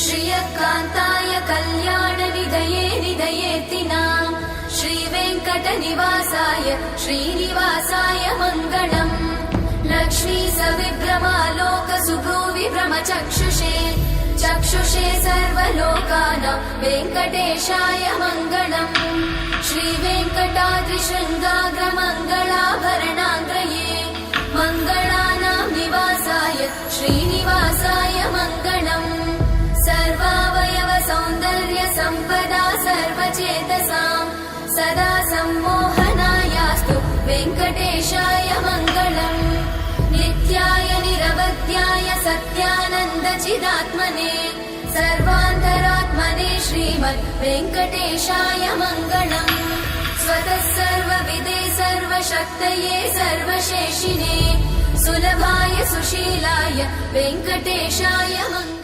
श्रियकान्ताय कल्याणनिधये निधयेत्तिनां श्रीवेङ्कटनिवासाय श्रीनिवासाय मङ्गलम्। लक्ष्मी सविभ्रमालोकसुभ्रूविभ्रमचक्षुषे चक्षुषे सर्वलोकानां वेङ्कटेशाय मङ्गलम्। श्रीवेङ्कटाद्रिशृङ्गाग्रमङ्गलाभरणाङ्गये मङ्गलानां निवासाय श्रीनिवासाय मङ्गलम्। सर्वावयव सौन्दर्य सम्पदा सर्वचेतसां सदा सम्मोहनायास्तु वेङ्कटेशाय मङ्गलम्। नित्याय निरवध्याय सत्यानन्दचिदात्मने सर्वान्तरात्मने श्रीमद् वेङ्कटेशाय मङ्गलम्। स्वतः सर्वविदे सर्वशक्तये सर्वशेषिने सुलभाय सुशीलाय वेङ्कटेशाय मङ्गलम्।